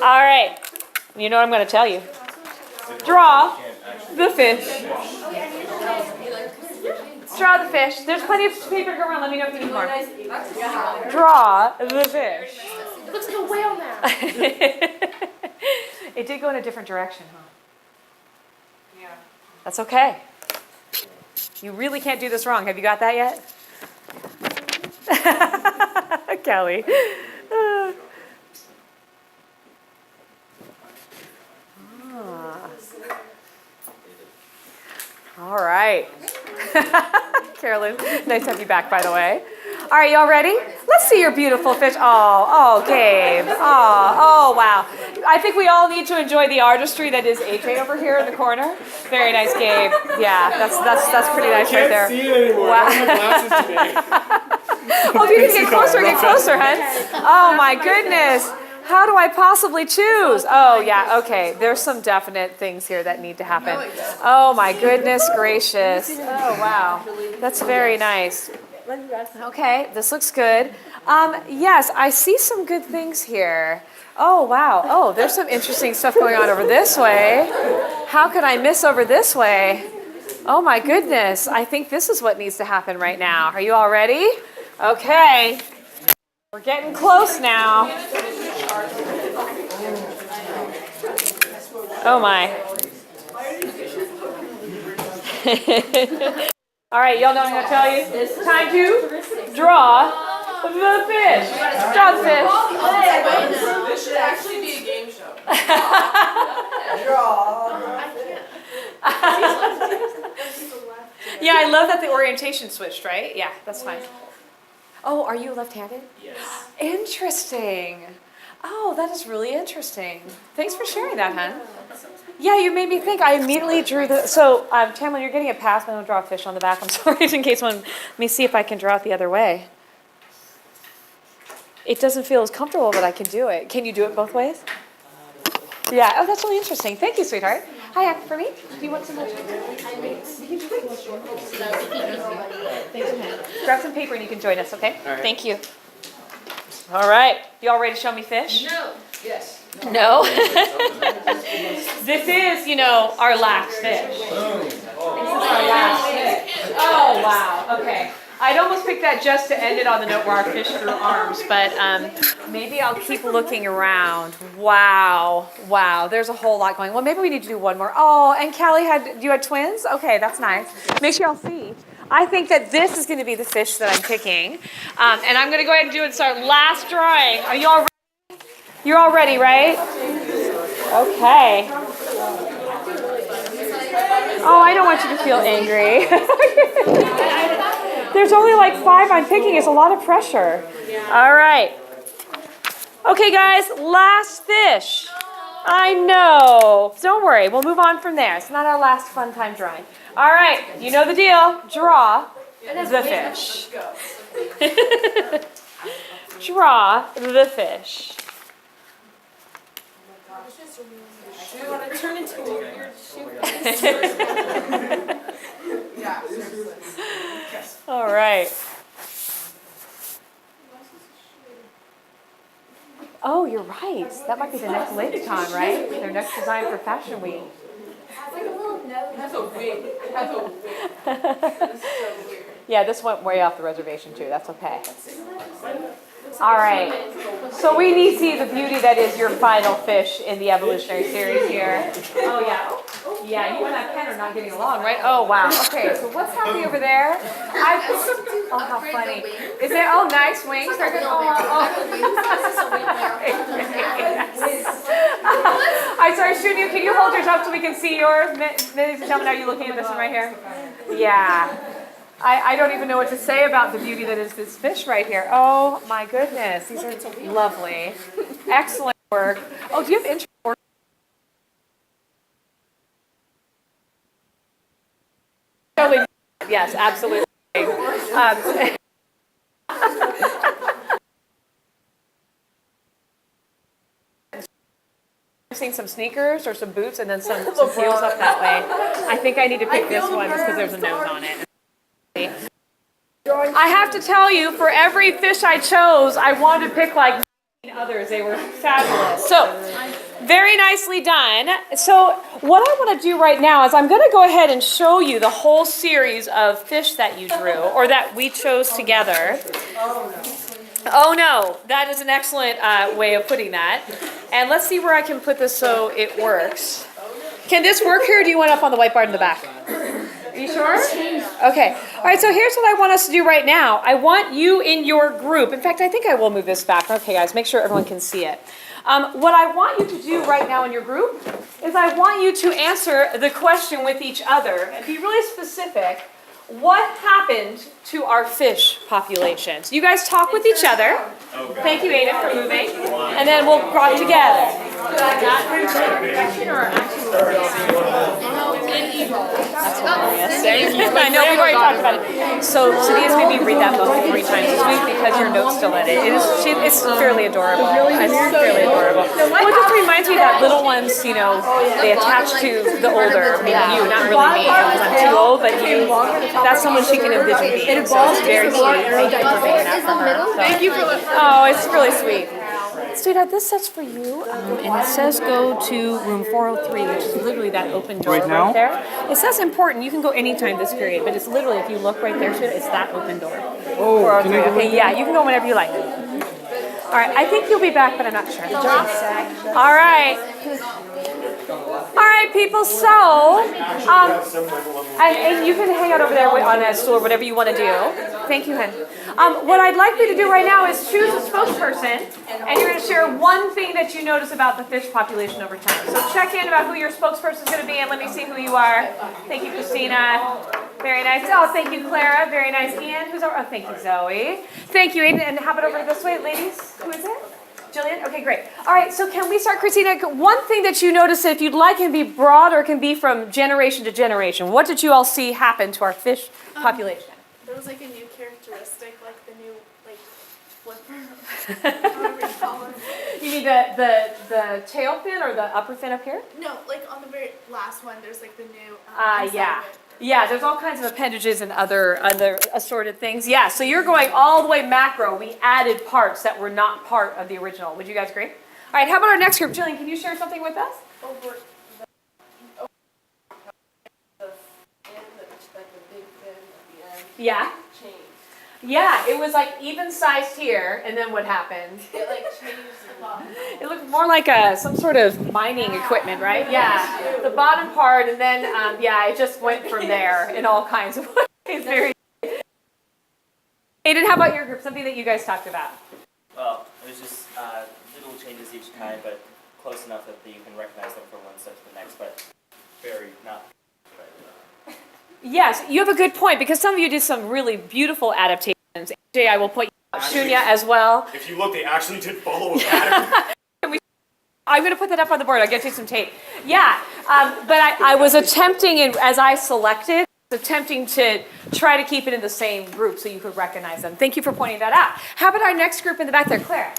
All right. You know what I'm going to tell you. Draw the fish. Draw the fish. There's plenty of paper to go around. Let me know if you need more. Draw the fish. It looks like a whale now. It did go in a different direction, huh? Yeah. That's okay. You really can't do this wrong. Have you got that yet? Kelly. All right. Carolyn, nice to have you back, by the way. All right, y'all ready? Let's see your beautiful fish. Oh, Gabe. Oh, wow. I think we all need to enjoy the artistry that is AJ over here in the corner. Very nice, Gabe. Yeah, that's pretty nice right there. I can't see it anymore. Wow. I don't have glasses today. Oh, if you can get closer, hun. Oh, my goodness. How do I possibly choose? Oh, yeah, okay. There's some definite things here that need to happen. Oh, my goodness gracious. Oh, wow. That's very nice. Okay, this looks good. Yes, I see some good things here. Oh, wow. Oh, there's some interesting stuff going on over this way. How could I miss over this way? Oh, my goodness. I think this is what needs to happen right now. Are you all ready? Okay. We're getting close now. Oh, my. All right, y'all know what I'm going to tell you? It's time to draw the fish. Draw the fish. This should actually be a game show. Yeah, I love that the orientation switched, right? Yeah, that's fine. Oh, are you left-handed? Yes. Interesting. Oh, that is really interesting. Thanks for sharing that, hon. Yeah, you made me think. I immediately drew the... So, Tamlin, you're getting a pass, but I'm going to draw a fish on the back. I'm sorry, in case one... Let me see if I can draw it the other way. It doesn't feel as comfortable, but I can do it. Can you do it both ways? Yeah. Oh, that's really interesting. Thank you, sweetheart. Hi, for me? Do you want some more? Grab some paper and you can join us, okay? All right. Thank you. All right. You all ready to show me fish? No. Yes. No? This is, our last fish. This is our last fish. Oh, wow. Okay. I'd almost pick that just to end it on the note where our fish grew arms, but maybe I'll keep looking around. Wow. Wow. There's a whole lot going. Well, maybe we need to do one more. Oh, and Callie you had twins? Okay, that's nice. Make sure y'all see. I think that this is going to be the fish that I'm picking. And I'm going to go ahead and do it. It's our last drawing. Are you all ready? You're all ready, right? Okay. Oh, I don't want you to feel angry. There's only like 5 I'm picking. It's a lot of pressure. All right. Okay, guys, last fish. I know. Don't worry. We'll move on from there. It's not our last fun time drawing. All right. You know the deal. Draw the fish. Draw the fish. Do you want to turn into a weird shoe? Yeah. All right. Oh, you're right. That might be the next Lake-Con, right? Their next design for Fashion Week. It's like a little nose. It has a wig. It has a wig. This is so weird. Yeah, this went way off the reservation too. That's okay. All right. So we need to see the beauty that is your final fish in the evolutionary series here. Oh, yeah. Yeah, you and that pen are not getting along, right? Oh, wow. Okay, so what's happening over there? Oh, how funny. Is there, oh, nice wings. They're good. I'm sorry, Studio, can you hold yours up so we can see yours? Ladies and gentlemen, are you looking at this one right here? Yeah. I don't even know what to say about the beauty that is this fish right here. Oh, my goodness. These are lovely. Excellent work. Oh, do you have intro? Yes, absolutely. I've seen some sneakers or some boots and then some heels up that way. I think I need to pick this one just because there's a nose on it. I have to tell you, for every fish I chose, I wanted to pick like others. They were fabulous. So, very nicely done. So, what I want to do right now is I'm going to go ahead and show you the whole series of fish that you drew, or that we chose together. Oh no, that is an excellent way of putting that. And let's see where I can put this so it works. Can this work here, or do you want it up on the whiteboard in the back? Are you sure? Okay. All right, so here's what I want us to do right now. I want you in your group. In fact, I think I will move this back. Okay, guys, make sure everyone can see it. What I want you to do right now in your group is I want you to answer the question with each other and be really specific. What happened to our fish populations? You guys talk with each other. Thank you, Aiden, for moving. And then we'll talk together. I know, we've already talked about it. So Sadia's made me read that book 3 times this week because your note's still in it. It's fairly adorable. It's fairly adorable. Well, it just reminds me that little ones, you know, they attach to the older, maybe you, not really me, because I'm too old, but you, that's someone she can envision being. So it's very sweet. Thank you for making that for her. So, thank you for oh, it's really sweet. Sweetheart, this set's for you, and it says go to room 403, which is literally that open door right there. It says important, you can go anytime this period, but it's literally, if you look right there, it's that open door. Oh, can I go? Okay, yeah, you can go whenever you like. All right, I think you'll be back, but I'm not sure. All right. All right, people, so, and you can hang out over there on a stool or whatever you want to do. Thank you, Hen. What I'd like you to do right now is choose a spokesperson, and you're going to share one thing that you notice about the fish population over time. So check in about who your spokesperson is going to be, and let me see who you are. Thank you, Christina. Very nice. Oh, thank you, Clara. Very nice. Ian, who's over? Oh, thank you, Zoe. Thank you, Aiden. And how about over this way, ladies? Who is it? Jillian? Okay, great. All right, so can we start, Christina? One thing that you notice, if you'd like, can be broad or can be from generation to generation. What did you all see happen to our fish population? There was like a new characteristic, like the new flipper. You mean the tail fin or the upper fin up here? No, like on the very last one, there's like the new. Yeah. Yeah, there's all kinds of appendages and other assorted things. Yeah, so you're going all the way macro. We added parts that were not part of the original. Would you guys agree? All right, how about our next group? Jillian, can you share something with us? Over the end, like the big fin at the end. Yeah. Changed. Yeah, it was like even sized here, and then what happened? It like changed the bottom. It looked more like some sort of mining equipment, right? Yeah, the bottom part, and then yeah, it just went from there in all kinds of ways. Very. Aiden, how about your group? Something that you guys talked about? Well, it was just little changes each time, but close enough that you can recognize them from one step to the next, but very not. Yes, you have a good point, because some of you did some really beautiful adaptations. AJ, I will point you out, Shunya as well. If you look, they actually did follow a pattern. I'm going to put that up on the board. I'll get you some tape. Yeah, but I was attempting, as I selected, attempting to try to keep it in the same group so you could recognize them. Thank you for pointing that out. How about our next group in the back there, Claire?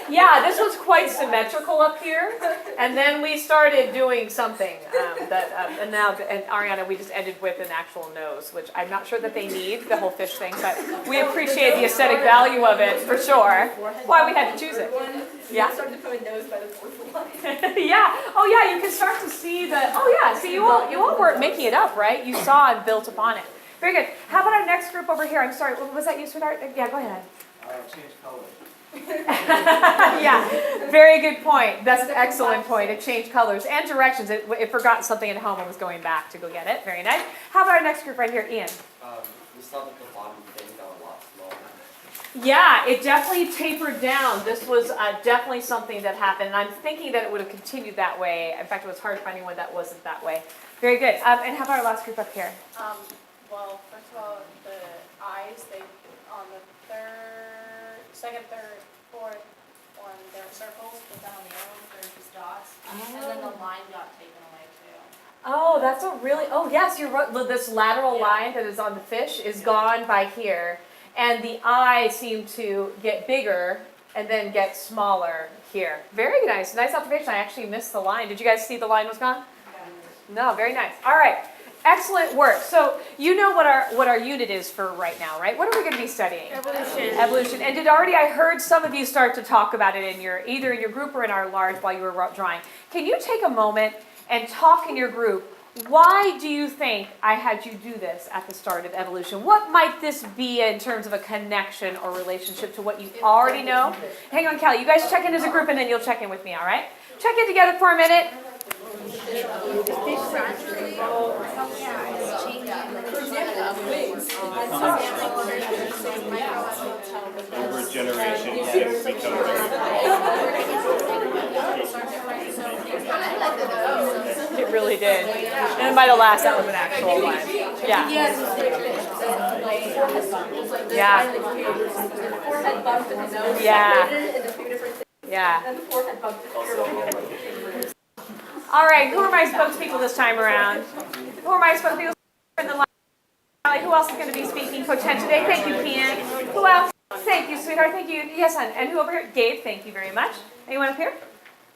Yeah, this was quite symmetrical up here, and then we started doing something and now, and Ariana, we just ended with an actual nose, which I'm not sure that they need, the whole fish thing, but we appreciate the aesthetic value of it, for sure. Why we had to choose it. Yeah? Started to put a nose by the fourth line. Yeah, oh yeah, you can start to see oh yeah, see you all weren't making it up, right? You saw and built upon it. Very good. How about our next group over here? I'm sorry, was that you, sweetheart? Yeah, go ahead. Change color. Yeah, very good point. That's an excellent point. It changed colors and directions. It forgot something at home and was going back to go get it. Very nice. How about our next group right here, Ian? We saw that the bottom thing got a lot smaller. Yeah, it definitely tapered down. This was definitely something that happened. And I'm thinking that it would have continued that way. In fact, it was hard finding one that wasn't that way. Very good. And how about our last group up here? Well, first of all, the eyes, they on the second, third, fourth one, they're circles, but then on the other one, they're just dots. And then the line got taken away too. Oh, that's a really, oh yes, you're right. This lateral line that is on the fish is gone by here. And the eye seemed to get bigger and then get smaller here. Very nice. Nice observation. I actually missed the line. Did you guys see the line was gone? No, very nice. All right. Excellent work. So you know what our unit is for right now, right? What are we going to be studying? Evolution. Evolution. And I heard some of you start to talk about it in either in your group or in our large while you were drawing. Can you take a moment and talk in your group? Why do you think I had you do this at the start of evolution? What might this be in terms of a connection or relationship to what you already know? Hang on, Callie. You guys check in as a group and then you'll check in with me, all right? Check in together for a minute. Over generations, It really did. And it might have lasted. That was an actual one. Yeah. Yeah. Yeah. All right, who are my spokespeople this time around? Who are my spokespeople in the line? Who else is going to be speaking potentially? Thank you, Kian. Who else? Thank you, sweetheart. Thank you. Yes, hon. And who over here? Gabe, thank you very much. Anyone up here?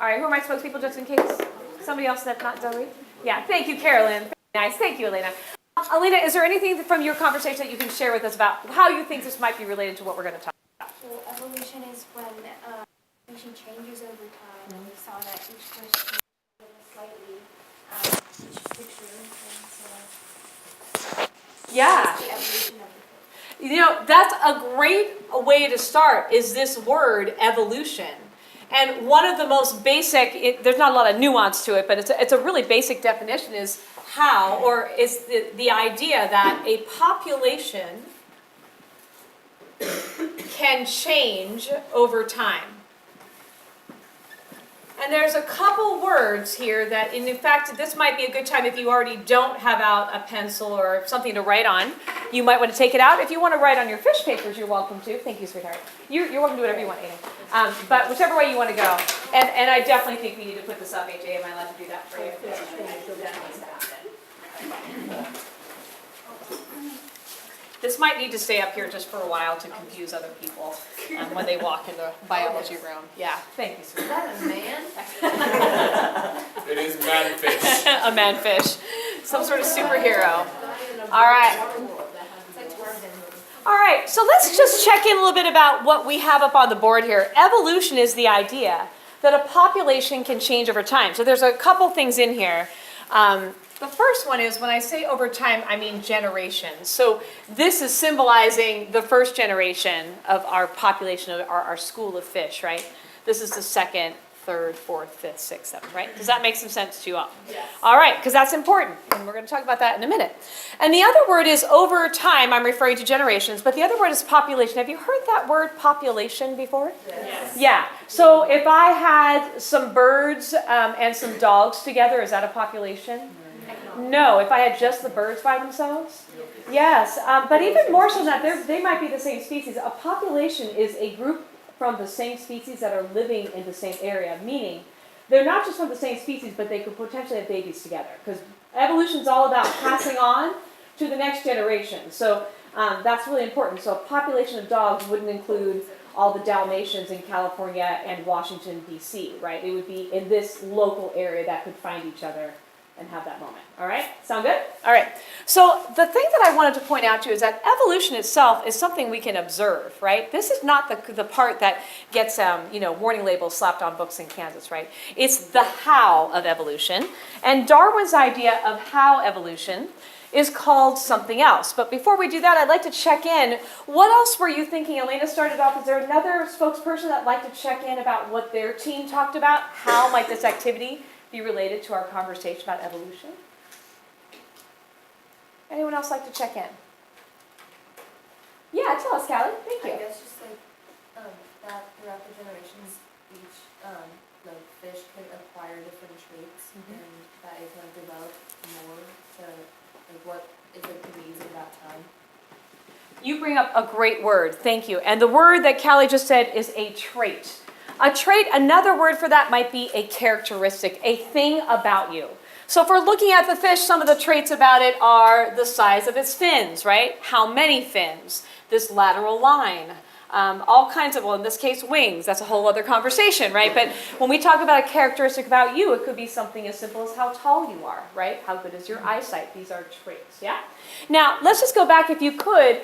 All right, who are my spokespeople just in case? Somebody else that's not Zoe? Yeah, thank you, Carolyn. Very nice. Thank you, Elena. Elena, is there anything from your conversation that you can share with us about how you think this might be related to what we're going to talk about? Well, evolution is when evolution changes over time, and we saw that each fish changes slightly, each picture, and so Yeah. the evolution of the fish. You know, that's a great way to start is this word evolution. And one of the most basic, there's not a lot of nuance to it, but it's a really basic definition is how, or is the idea that a population can change over time. And there's a couple words here that, in fact, this might be a good time if you already don't have out a pencil or something to write on. You might want to take it out. If you want to write on your fish papers, you're welcome to. Thank you, sweetheart. You're welcome to do whatever you want, Aiden. But whichever way you want to go. And I definitely think we need to put this up, AJ. Am I allowed to do that for you? That needs to happen. This might need to stay up here just for a while to confuse other people when they walk in the biology room. Yeah, thank you, sweetheart. Is that a man? it is manfish. A manfish. Some sort of superhero. All right. All right, so let's just check in a little bit about what we have up on the board here. Evolution is the idea that a population can change over time. So there's a couple things in here. The first one is when I say over time, I mean generations. So this is symbolizing the first generation of our population, of our school of fish, right? This is the second, third, fourth, fifth, sixth, seventh, right? Does that make some sense to you all? Yes. All right, because that's important, and we're going to talk about that in a minute. And the other word is over time. I'm referring to generations, but the other word is population. Have you heard that word population before? Yes. Yeah. So if I had some birds and some dogs together, is that a population? No. If I had just the birds by themselves? Yes. But even more so than that, they might be the same species. A population is a group from the same species that are living in the same area, meaning they're not just from the same species, but they could potentially have babies together, because evolution is all about passing on to the next generation. So that's really important. So a population of dogs wouldn't include all the Dalmatians in California and Washington, D.C., right? It would be in this local area that could find each other and have that moment. All right? Sound good? All right. So the thing that I wanted to point out to you is that evolution itself is something we can observe, right? This is not the part that gets warning labels slapped on books in Kansas, right? It's the how of evolution. And Darwin's idea of how evolution is called something else. But before we do that, I'd like to check in. What else were you thinking? Elena started off. Is there another spokesperson that'd like to check in about what their team talked about? How might this activity be related to our conversation about evolution? Anyone else like to check in? Yeah, tell us, Callie. Thank you. I guess just like that throughout the generations, each like fish could acquire different traits, and that it can develop more to like what is like the needs of that time. You bring up a great word. Thank you. And the word that Callie just said is a trait. A trait, another word for that might be a characteristic, a thing about you. So if we're looking at the fish, some of the traits about it are the size of its fins, right? How many fins? This lateral line. all kinds of, well, in this case, wings. That's a whole other conversation, right? But when we talk about a characteristic about you, it could be something as simple as how tall you are, right? How good is your eyesight? These are traits, yeah? Now, let's just go back, if you could,